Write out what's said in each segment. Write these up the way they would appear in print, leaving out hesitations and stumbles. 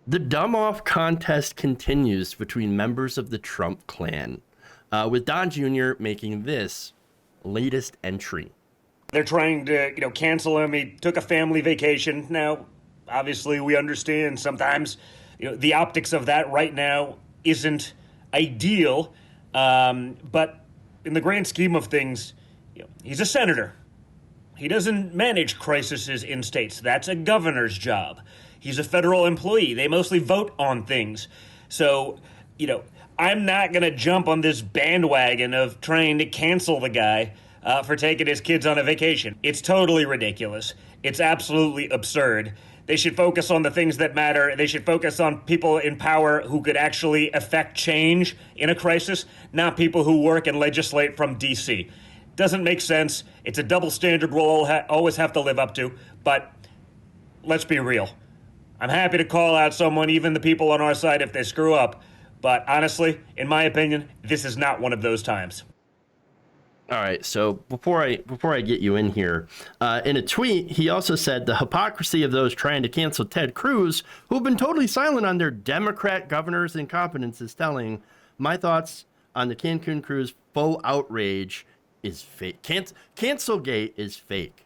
The dumb off contest continues between members of the Trump clan, with Don Jr. making this latest entry. They're trying to, cancel him. He took a family vacation. Now, obviously, we understand sometimes, the optics of that right now isn't ideal. But in the grand scheme of things, he's a senator. He doesn't manage crises in states. That's a governor's job. He's a federal employee. They mostly vote on things. So, I'm not going to jump on this bandwagon of trying to cancel the guy for taking his kids on a vacation. It's totally ridiculous. It's absolutely absurd. They should focus on the things that matter. They should focus on people in power who could actually affect change in a crisis, not people who work and legislate from D.C. Doesn't make sense. It's a double standard we'll always have to live up to. But let's be real. I'm happy to call out someone, even the people on our side, if they screw up. But honestly, in my opinion, this is not one of those times. All right, so before I get you in here, in a tweet, he also said the hypocrisy of those trying to cancel Ted Cruz, who've been totally silent on their Democrat governor's incompetence, is telling. My thoughts on the Cancun Cruz faux outrage is fake. CancunGate is fake.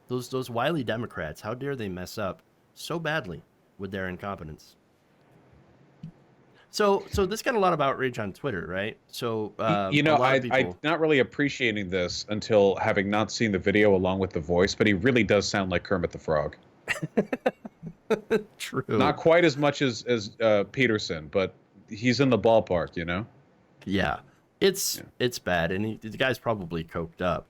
Those wily Democrats, how dare they mess up so badly with their incompetence? So this got a lot of outrage on Twitter, right? So I'm not really appreciating this until having not seen the video along with the voice, but he really does sound like Kermit the Frog. True. Not quite as much as Peterson, but he's in the ballpark, Yeah, it's bad, and the guy's probably coked up.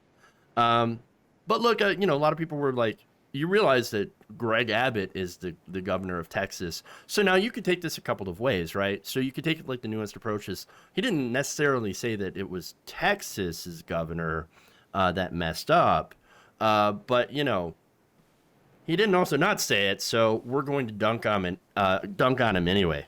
But look, a lot of people were like, you realize that Greg Abbott is the governor of Texas. So now you could take this a couple of ways, right? So you could take it like the newest approach is he didn't necessarily say that it was Texas's governor that messed up. But, he didn't also not say it. So we're going to dunk on him anyway.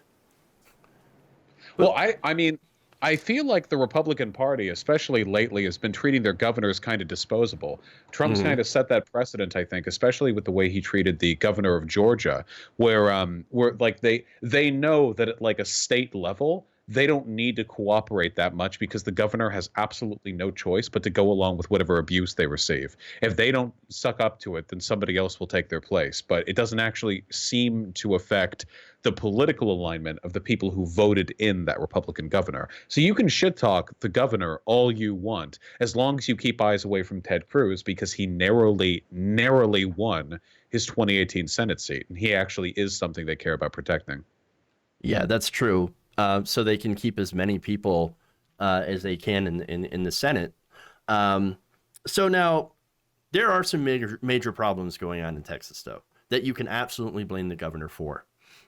Well, I mean, I feel like the Republican Party, especially lately, has been treating their governors kind of disposable. Trump's kind of set that precedent, I think, especially with the way he treated the governor of Georgia, where like they know that at like a state level, they don't need to cooperate that much because the governor has absolutely no choice but to go along with whatever abuse they receive. If they don't suck up to it, then somebody else will take their place. But it doesn't actually seem to affect the political alignment of the people who voted in that Republican governor. So you can shit talk the governor all you want, as long as you keep eyes away from Ted Cruz, because he narrowly won his 2018 Senate seat. And he actually is something they care about protecting. Yeah, that's true. So they can keep as many people as they can in the Senate. So now there are some major problems going on in Texas, though, that you can absolutely blame the governor for.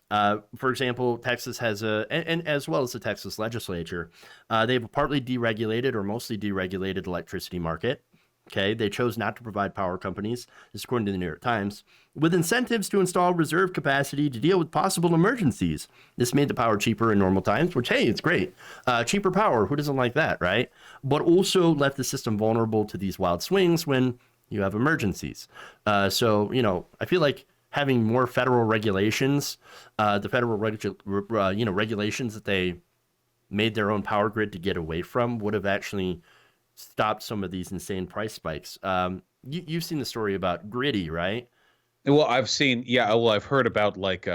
For example, Texas has and as well as the Texas legislature, they have a partly deregulated or mostly deregulated electricity market. Okay, they chose not to provide power companies, this according to the New York Times, with incentives to install reserve capacity to deal with possible emergencies. This made the power cheaper in normal times, which, hey, it's great. Cheaper power, who doesn't like that, right? But also left the system vulnerable to these wild swings when you have emergencies. So, I feel like having more federal regulations, the federal regulations that they made their own power grid to get away from would have actually stopped some of these insane price spikes. You've seen the story about Griddy, right? Well, I've heard about like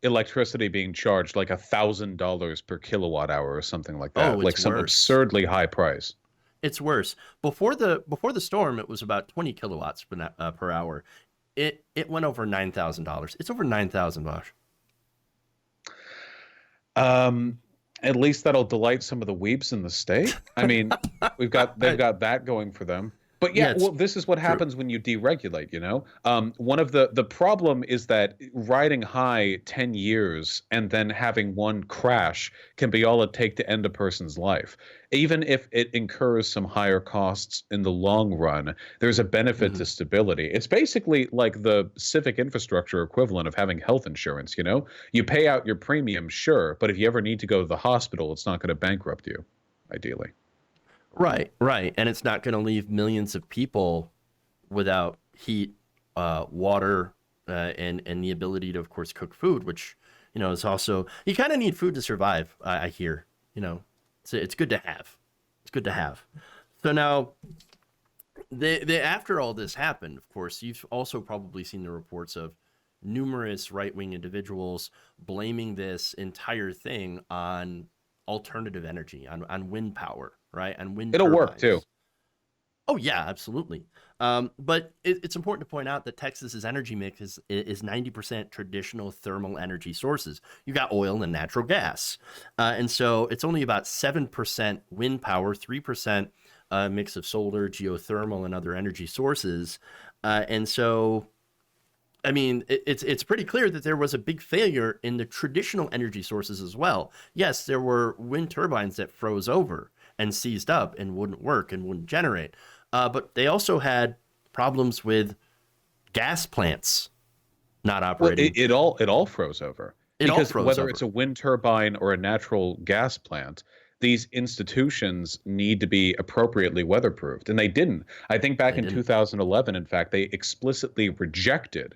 electricity being charged like $1,000 per kilowatt hour or something like that. Like some absurdly high price. It's worse. Before the storm, it was about 20 kilowatts per hour. It went over $9,000. It's over $9,000. At least that'll delight some of the weeps in the state. I mean, they've got that going for them. But this is what happens when you deregulate, One of the problem is that riding high 10 years and then having one crash can be all it takes to end a person's life. Even if it incurs some higher costs in the long run, there's a benefit to stability. It's basically like the civic infrastructure equivalent of having health insurance, You pay out your premium, sure, but if you ever need to go to the hospital, it's not going to bankrupt you, ideally. Right. And it's not going to leave millions of people without heat, water, and the ability to, of course, cook food, which, it's also, you kind of need food to survive. I hear, it's good to have. It's good to have. So now, they after all this happened, of course, you've also probably seen the reports of numerous right-wing individuals blaming this entire thing on alternative energy, on wind power, right? On wind It'll turbines. work too. Oh yeah, absolutely. But it's important to point out that Texas's energy mix is 90% traditional thermal energy sources. You got oil and natural gas, and so it's only about 7% wind power, 3% mix of solar, geothermal, and other energy sources. And so, I mean, it's pretty clear that there was a big failure in the traditional energy sources as well. Yes, there were wind turbines that froze over and seized up and wouldn't work and wouldn't generate. But they also had problems with gas plants not operating. Well, it all froze over. Because whether it's a wind turbine or a natural gas plant, these institutions need to be appropriately weatherproofed, and they didn't. I think back in 2011, in fact, they explicitly rejected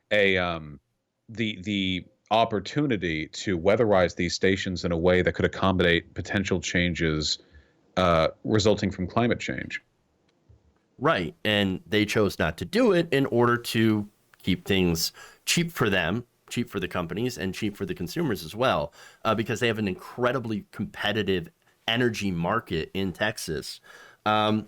the opportunity to weatherize these stations in a way that could accommodate potential changes resulting from climate change. Right. And they chose not to do it in order to keep things cheap for them, cheap for the companies, and cheap for the consumers as well, because they have an incredibly competitive energy market in Texas. But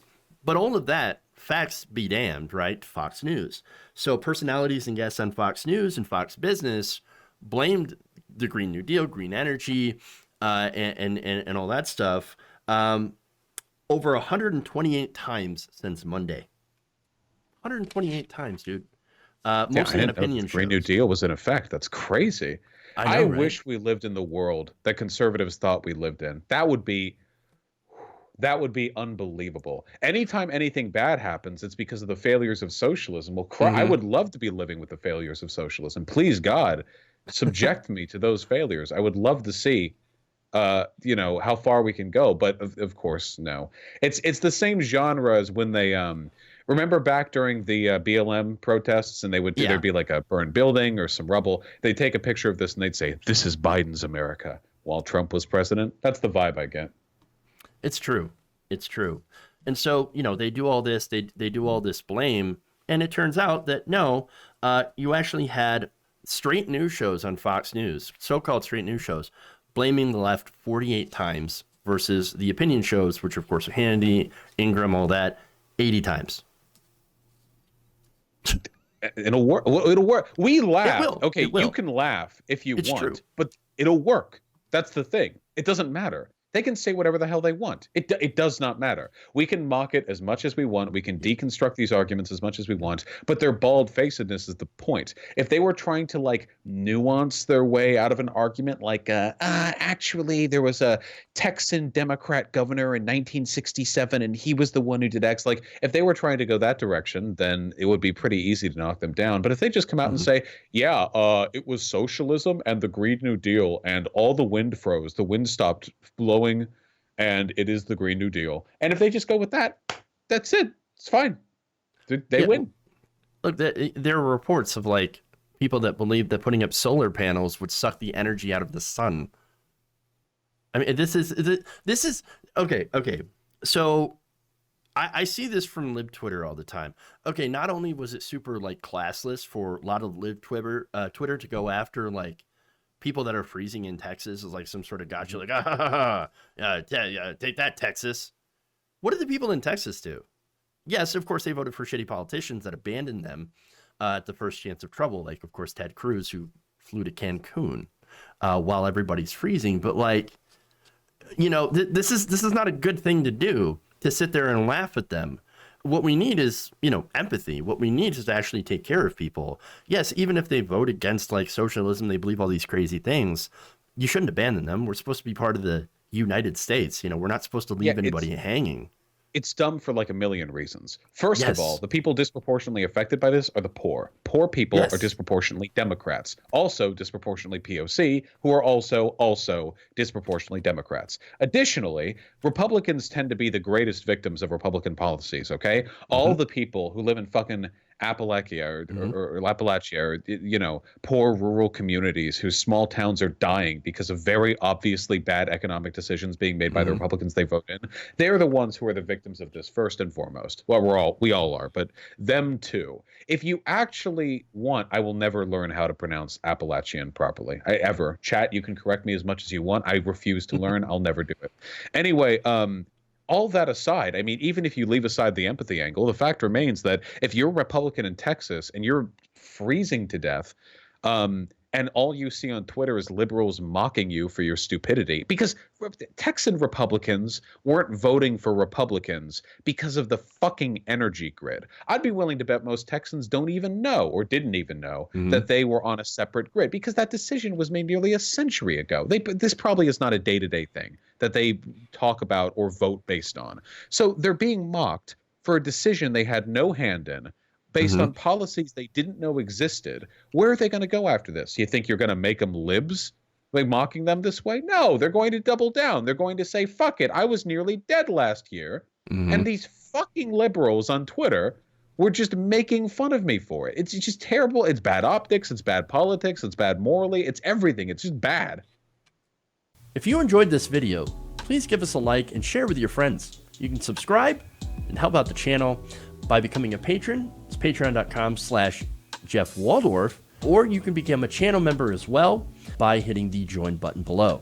all of that, facts be damned, right? Fox News. So personalities and guests on Fox News and Fox Business blamed the Green New Deal, green energy, and all that stuff. Over 128 times since Monday. 128 times, dude. Mostly on opinion shows. Green New Deal was in effect. That's crazy. I wish we lived in the world that conservatives thought we lived in. That would be unbelievable. Anytime anything bad happens, it's because of the failures of socialism. Well, I would love to be living with the failures of socialism. Please, God, subject me to those failures. I would love to see how far we can go, but of course, no. It's the same genre as when they remember back during the BLM protests, and there'd be like a burned building or some rubble. They'd take a picture of this and they'd say, "This is Biden's America," while Trump was president. That's the vibe I get. It's true. And so, they do all this, they do all this blame, and it turns out that no, you actually had straight news shows on Fox News, so-called straight news shows, blaming the left 48 times versus the opinion shows, which of course are Hannity, Ingram, all that, 80 times. It'll work. We laugh. Okay, it will. You can laugh if you want, true. but it'll work. That's the thing. It doesn't matter. They can say whatever the hell they want. It does not matter. We can mock it as much as we want. We can deconstruct these arguments as much as we want, but their bald-facedness is the point. If they were trying to nuance their way out of an argument, actually there was a Texan Democrat governor in 1967 and he was the one who did X. If they were trying to go that direction, then it would be pretty easy to knock them down. But if they just come out and say, it was socialism and the Green New Deal and all the wind froze, the wind stopped blowing, and it is the Green New Deal. And if they just go with that, that's it. It's fine. They win. Look, there are reports of people that believe that putting up solar panels would suck the energy out of the sun. I mean, this is okay. So I see this from Lib Twitter all the time. Okay, not only was it super classless for a lot of Lib Twitter to go after people that are freezing in Texas is some sort of gotcha, take that, Texas. What did the people in Texas do? Yes, of course, they voted for shitty politicians that abandoned them at the first chance of trouble. Of course, Ted Cruz, who flew to Cancun while everybody's freezing. But this is not a good thing to do, to sit there and laugh at them. What we need is, empathy. What we need is to actually take care of people. Yes, even if they vote against socialism, they believe all these crazy things, you shouldn't abandon them. We're supposed to be part of the United States. We're not supposed to leave anybody hanging. It's dumb for a million reasons. First of all, the people disproportionately affected by this are the poor. Poor people are disproportionately Democrats. Also disproportionately POC, who are also disproportionately Democrats. Additionally, Republicans tend to be the greatest victims of Republican policies, okay? All the people who live in fucking Appalachia or Appalachia or, you know, poor rural communities whose small towns are dying because of very obviously bad economic decisions being made by the Republicans they vote in. They're the ones who are the victims of this first and foremost. Well, we all are, but them too. If you actually want, I will never learn how to pronounce Appalachian properly. Ever. Chat, you can correct me as much as you want. I refuse to learn. I'll never do it. Anyway, all that aside, I mean, even if you leave aside the empathy angle, the fact remains that if you're a Republican in Texas and you're freezing to death, and all you see on Twitter is liberals mocking you for your stupidity, because Texan Republicans weren't voting for Republicans because of the fucking energy grid. I'd be willing to bet most Texans don't even know or didn't even know that they were on a separate grid, because that decision was made nearly a century ago. This probably is not a day-to-day thing that they talk about or vote based on. So they're being mocked for a decision they had no hand in, based on policies they didn't know existed. Where are they going to go after this? You think you're going to make them libs by mocking them this way? No, they're going to double down. They're going to say, fuck it, I was nearly dead last year. And these fucking liberals on Twitter were just making fun of me for it. It's just terrible. It's bad optics. It's bad politics. It's bad morally. It's everything. It's just bad. If you enjoyed this video, please give us a like and share with your friends. You can subscribe and help out the channel by becoming a patron. It's patreon.com/Jeff Waldorf, or you can become a channel member as well by hitting the join button below.